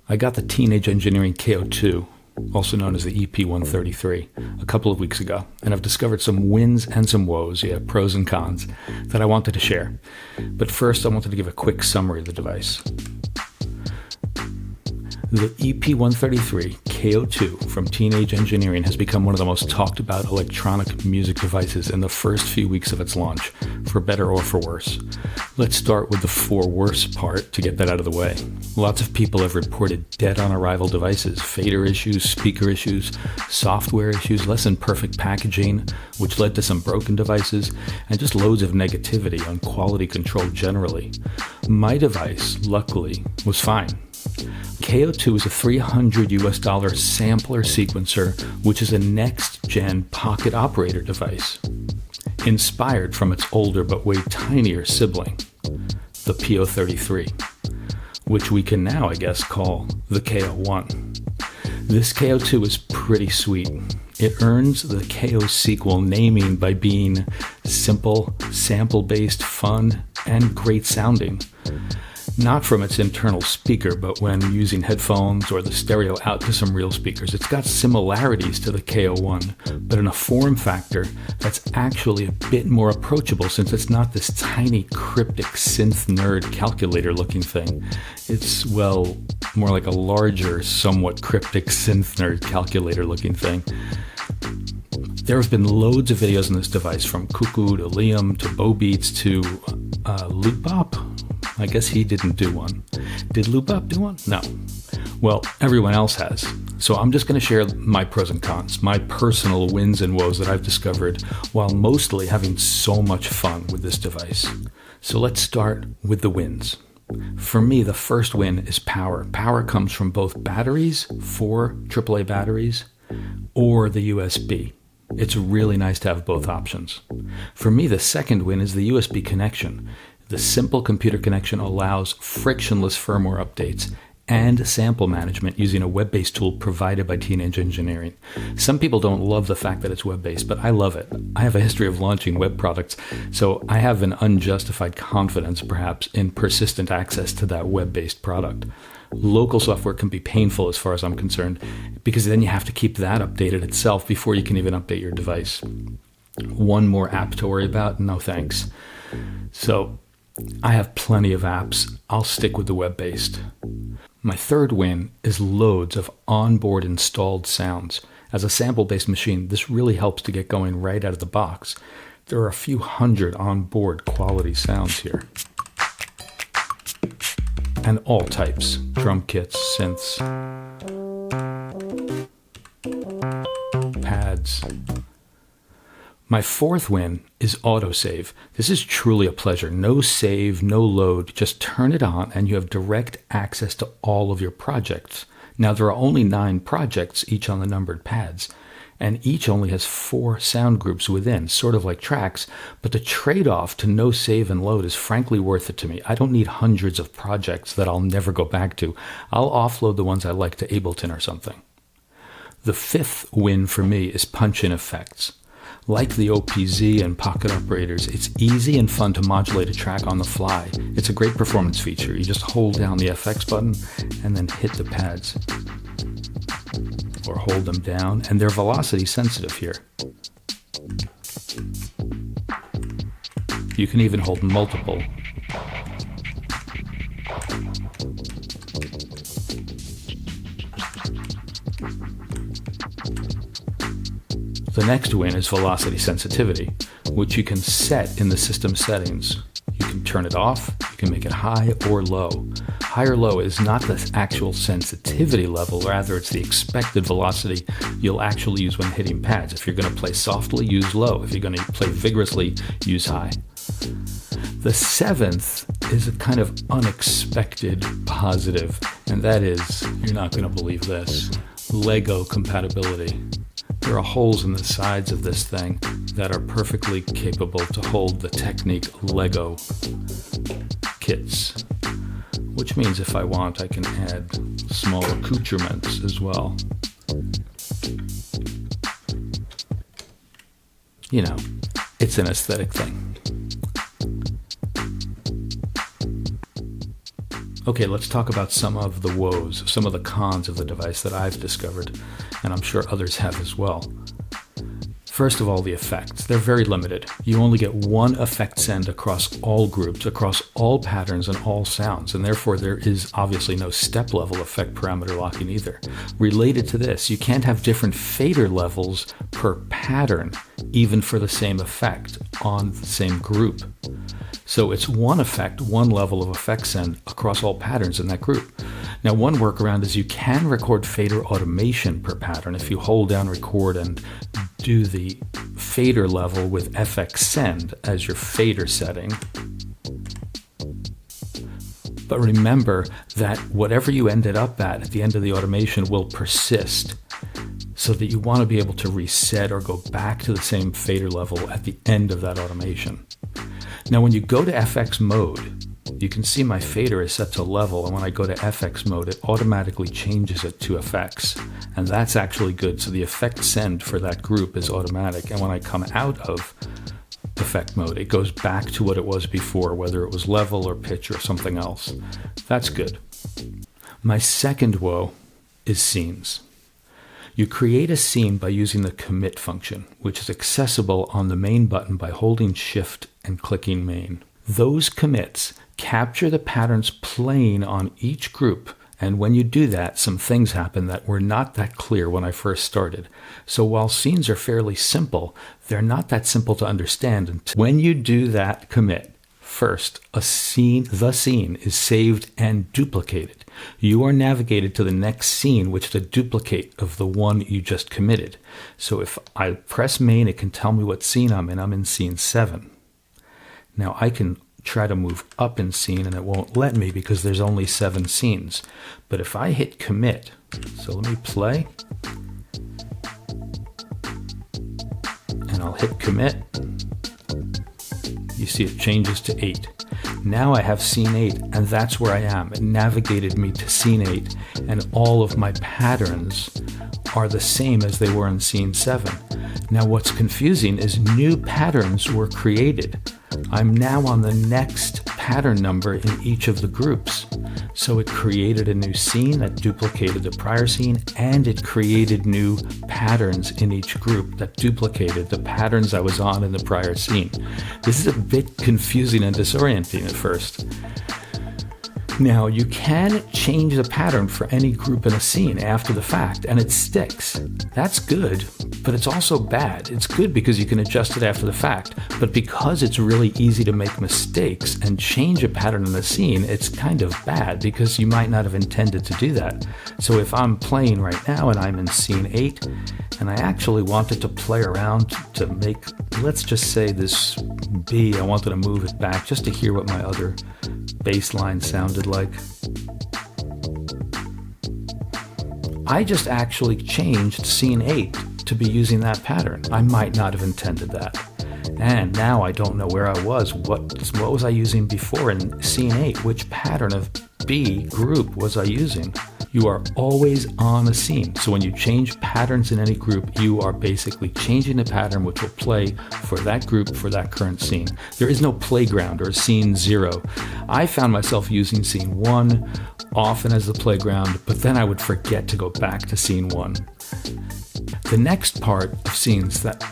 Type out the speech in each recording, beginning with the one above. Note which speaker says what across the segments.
Speaker 1: I got the Teenage Engineering K.O.II, also known as the EP-133, a couple of weeks ago, and I've discovered some wins and some woes, pros and cons, that I wanted to share. But first, I wanted to give a quick summary of the device. The EP-133 K.O.II from Teenage Engineering has become one of the most talked about electronic music devices in the first few weeks of its launch, for better or for worse. Let's start with the for worse part to get that out of the way. Lots of people have reported dead-on-arrival devices, fader issues, speaker issues, software issues, less than perfect packaging, which led to some broken devices, and just loads of negativity on quality control generally. My device, luckily, was fine. K.O.II is a $300 sampler sequencer, which is a next-gen pocket operator device, inspired from its older but way tinier sibling, the P-033, which we can now, I guess, call the K.O.I. This K.O.II is pretty sweet. It earns the K.O. sequel naming by being simple, sample-based, fun, and great sounding. Not from its internal speaker, but when using headphones or the stereo out to some real speakers. It's got similarities to the K.O.I, but in a form factor that's actually a bit more approachable since it's not this tiny cryptic synth nerd calculator looking thing. It's, well, more like a larger, somewhat cryptic synth nerd calculator looking thing. There have been loads of videos on this device, from Cuckoo to Liam to Bo Beats to Loopbop. I guess he didn't do one. Did Loopbop do one? No. Well, everyone else has. So I'm just going to share my pros and cons, my personal wins and woes that I've discovered while mostly having so much fun with this device. So let's start with the wins. For me, the first win is power. Power comes from both batteries, 4 AAA batteries, or the USB. It's really nice to have both options. For me, the second win is the USB connection. The simple computer connection allows frictionless firmware updates and sample management using a web-based tool provided by Teenage Engineering. Some people don't love the fact that it's web-based, but I love it. I have a history of launching web products, so I have an unjustified confidence, perhaps, in persistent access to that web-based product. Local software can be painful as far as I'm concerned, because then you have to keep that updated itself before you can even update your device. One more app to worry about? No thanks. So I have plenty of apps. I'll stick with the web-based. My third win is loads of onboard installed sounds. As a sample-based machine, this really helps to get going right out of the box. There are a few hundred onboard quality sounds here. And all types: drum kits, synths, pads. My fourth win is AutoSave. This is truly a pleasure. No save, no load. Just turn it on and you have direct access to all of your projects. Now, there are only 9 projects, each on the numbered pads, and each only has 4 sound groups within, sort of like tracks, but the trade-off to no save and load is frankly worth it to me. I don't need hundreds of projects that I'll never go back to. I'll offload the ones I like to Ableton or something. The fifth win for me is punch-in effects. Like the OPZ and pocket operators, it's easy and fun to modulate a track on the fly. It's a great performance feature. You just hold down the FX button and then hit the pads. Or hold them down, and they're velocity sensitive here. You can even hold multiple. The next win is velocity sensitivity, which you can set in the system settings. You can turn it off, you can make it high or low. High or low is not the actual sensitivity level, rather it's the expected velocity you'll actually use when hitting pads. If you're going to play softly, use low. If you're going to play vigorously, use high. The seventh is a kind of unexpected positive, and that is, you're not going to believe this, Lego compatibility. There are holes in the sides of this thing that are perfectly capable to hold the Technique Lego kits, which means if I want, I can add small accoutrements as well. You know, it's an aesthetic thing. Okay, let's talk about some of the woes, some of the cons of the device that I've discovered, and I'm sure others have as well. First of all, the effects. They're very limited. You only get one effect send across all groups, across all patterns and all sounds, and therefore there is obviously no step-level effect parameter locking either. Related to this, you can't have different fader levels per pattern, even for the same effect on the same group. So it's one effect, one level of effect send across all patterns in that group. Now, one workaround is you can record fader automation per pattern. If you hold down record and do the fader level with FX send as your fader setting. But remember that whatever you ended up at the end of the automation will persist, so that you want to be able to reset or go back to the same fader level at the end of that automation. Now, when you go to FX mode, you can see my fader is set to level, and when I go to FX mode, it automatically changes it to effects, and that's actually good. So the effect send for that group is automatic, and when I come out of effect mode, it goes back to what it was before, whether it was level or pitch or something else. That's good. My second woe is scenes. You create a scene by using the commit function, which is accessible on the main button by holding shift and clicking main. Those commits capture the patterns playing on each group, and when you do that, some things happen that were not that clear when I first started. So while scenes are fairly simple, they're not that simple to understand until when you do that commit. First, the scene is saved and duplicated. You are navigated to the next scene, which is a duplicate of the one you just committed. So if I press main, it can tell me what scene I'm in. I'm in scene 7. Now I can try to move up in scene and it won't let me because there's only 7 scenes. But if I hit commit, so let me play, and I'll hit commit, you see it changes to 8. Now I have scene 8, and that's where I am. It navigated me to scene 8, and all of my patterns are the same as they were in scene 7. Now what's confusing is new patterns were created. I'm now on the next pattern number in each of the groups. So it created a new scene that duplicated the prior scene, and it created new patterns in each group that duplicated the patterns I was on in the prior scene. This is a bit confusing and disorienting at first. Now, you can change the pattern for any group in a scene after the fact, and it sticks. That's good, but it's also bad. It's good because you can adjust it after the fact, but because it's really easy to make mistakes and change a pattern in a scene, it's kind of bad because you might not have intended to do that. So if I'm playing right now and I'm in scene 8, and I actually wanted to play around to make, let's just say this B, I wanted to move it back just to hear what my other bass line sounded like. I just actually changed scene 8 to be using that pattern. I might not have intended that. And now I don't know where I was. What was I using before in scene 8? Which pattern of B group was I using? You are always on a scene. So when you change patterns in any group, you are basically changing the pattern which will play for that group for that current scene. There is no playground or scene 0. I found myself using scene 1 often as the playground, but then I would forget to go back to scene 1. The next part of scenes that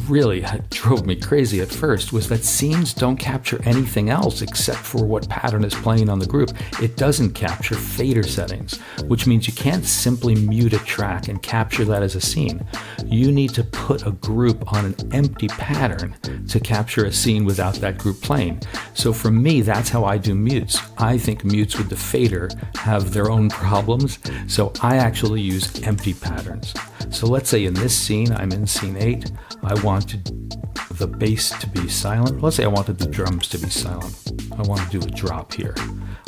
Speaker 1: really drove me crazy at first was that scenes don't capture anything else except for what pattern is playing on the group. It doesn't capture fader settings, which means you can't simply mute a track and capture that as a scene. You need to put a group on an empty pattern to capture a scene without that group playing. So for me, that's how I do mutes. I think mutes with the fader have their own problems, so I actually use empty patterns. So let's say in this scene, I'm in scene 8, I wanted the bass to be silent. Let's say I wanted the drums to be silent. I want to do a drop here.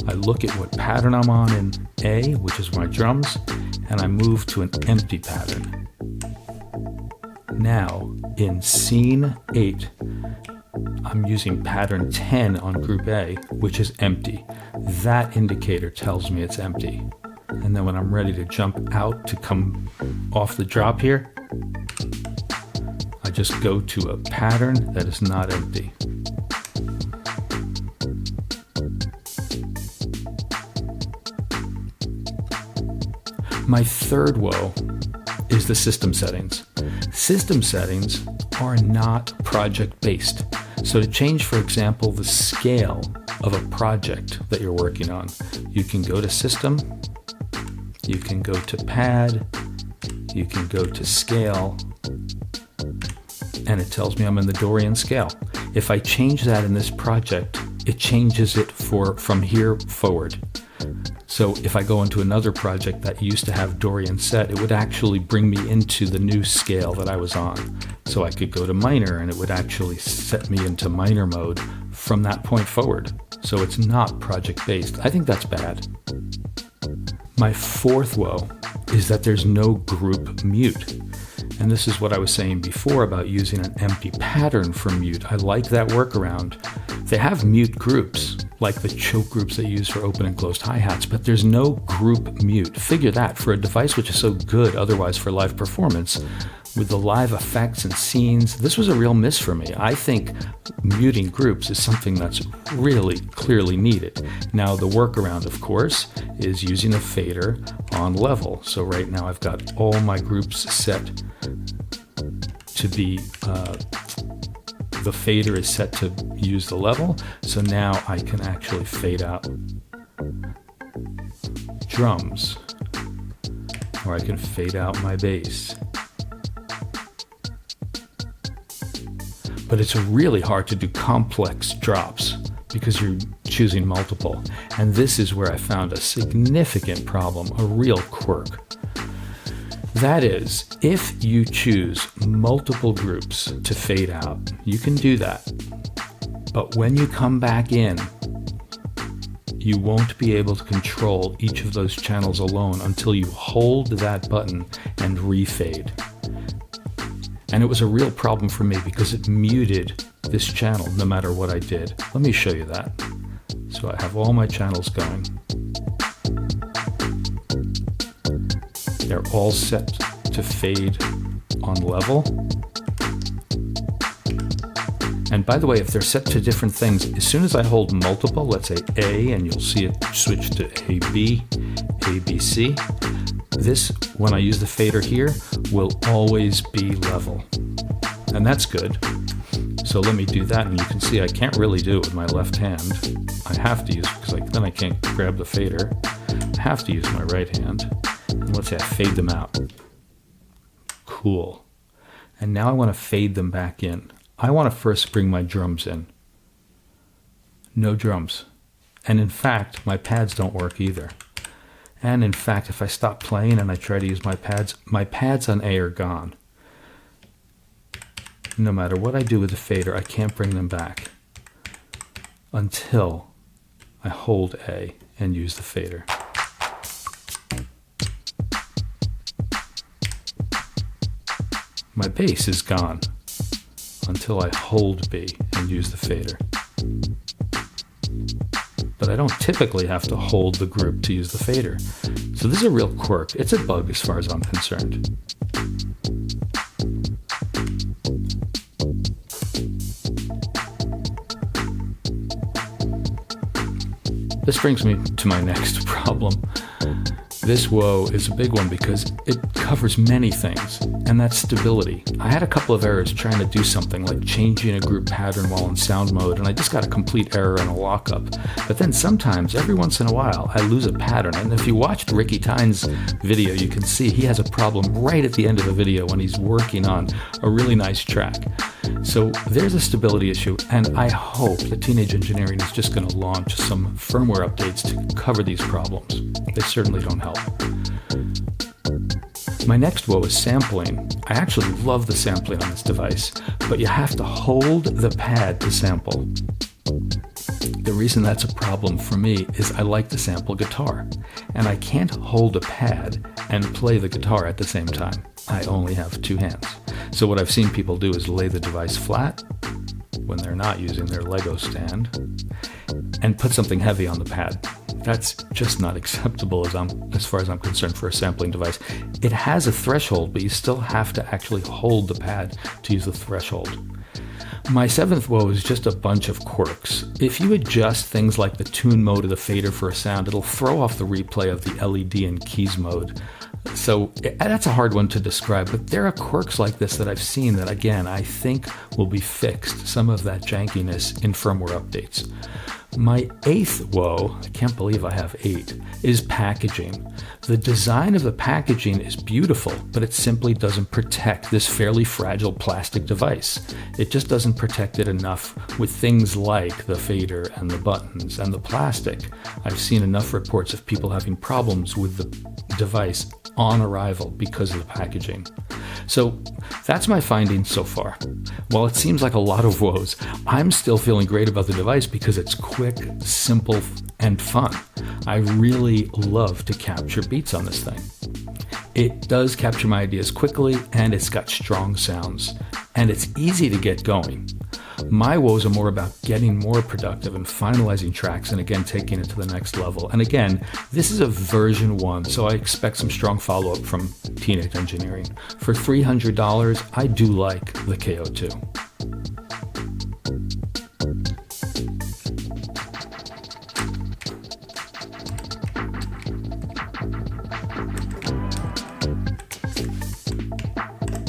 Speaker 1: I look at what pattern I'm on in A, which is my drums, and I move to an empty pattern. Now, in scene 8, I'm using pattern 10 on group A, which is empty. That indicator tells me it's empty. And then when I'm ready to jump out to come off the drop here, I just go to a pattern that is not empty. My third woe is the system settings. System settings are not project-based. So to change, for example, the scale of a project that you're working on, you can go to System, you can go to Pad, you can go to Scale, and it tells me I'm in the Dorian scale. If I change that in this project, it changes it from here forward. So if I go into another project that used to have Dorian set, it would actually bring me into the new scale that I was on. So I could go to minor and it would actually set me into minor mode from that point forward. So it's not project based. I think that's bad. My fourth woe is that there's no group mute. And this is what I was saying before about using an empty pattern for mute. I like that workaround. They have mute groups, like the choke groups they use for open and closed hi-hats, but there's no group mute. Figure that for a device which is so good otherwise for live performance, with the live effects and scenes, this was a real miss for me. I think muting groups is something that's really clearly needed. Now the workaround, of course, is using a fader on level. So right now I've got all my groups set to be, the fader is set to use the level. So now I can actually fade out drums, or I can fade out my bass. But it's really hard to do complex drops because you're choosing multiple. And this is where I found a significant problem, a real quirk. That is, if you choose multiple groups to fade out, you can do that. But when you come back in, you won't be able to control each of those channels alone until you hold that button and refade. And it was a real problem for me because it muted this channel no matter what I did. Let me show you that. So I have all my channels going. They're all set to fade on level. And by the way, if they're set to different things, as soon as I hold multiple, let's say A, and you'll see it switch to AB, ABC, this, when I use the fader here, will always be level. And that's good. So let me do that, and you can see I can't really do it with my left hand. I have to use, because then I can't grab the fader. I have to use my right hand. And let's say I fade them out. Cool. And now I want to fade them back in. I want to first bring my drums in. No drums. And in fact, my pads don't work either. And in fact, if I stop playing and I try to use my pads on A are gone. No matter what I do with the fader, I can't bring them back until I hold A and use the fader. My bass is gone until I hold B and use the fader. But I don't typically have to hold the group to use the fader. So this is a real quirk. It's a bug as far as I'm concerned. This brings me to my next problem. This woe is a big one because it covers many things, and that's stability. I had a couple of errors trying to do something like changing a group pattern while in sound mode, and I just got a complete error and a lockup. But then sometimes, every once in a while, I lose a pattern. And if you watched Ricky Tynes' video, you can see he has a problem right at the end of the video when he's working on a really nice track. So there's a stability issue, and I hope that Teenage Engineering is just going to launch some firmware updates to cover these problems. They certainly don't help. My next woe is sampling. I actually love the sampling on this device, but you have to hold the pad to sample. The reason that's a problem for me is I like to sample guitar, and I can't hold a pad and play the guitar at the same time. I only have two hands. So what I've seen people do is lay the device flat when they're not using their Lego stand and put something heavy on the pad. That's just not acceptable as far as I'm concerned for a sampling device. It has a threshold, but you still have to actually hold the pad to use the threshold. My seventh woe is just a bunch of quirks. If you adjust things like the tune mode of the fader for a sound, it'll throw off the replay of the LED and keys mode. So that's a hard one to describe, but there are quirks like this that I've seen that, again, I think will be fixed, some of that jankiness in firmware updates. My eighth woe, I can't believe I have 8, is packaging. The design of the packaging is beautiful, but it simply doesn't protect this fairly fragile plastic device. It just doesn't protect it enough with things like the fader and the buttons and the plastic. I've seen enough reports of people having problems with the device on arrival because of the packaging. So that's my findings so far. While it seems like a lot of woes, I'm still feeling great about the device because it's quick, simple, and fun. I really love to capture beats on this thing. It does capture my ideas quickly, and it's got strong sounds, and it's easy to get going. My woes are more about getting more productive and finalizing tracks and again taking it to the next level. And again, this is a version 1, so I expect some strong follow-up from Teenage Engineering. For $300, I do like the KO2.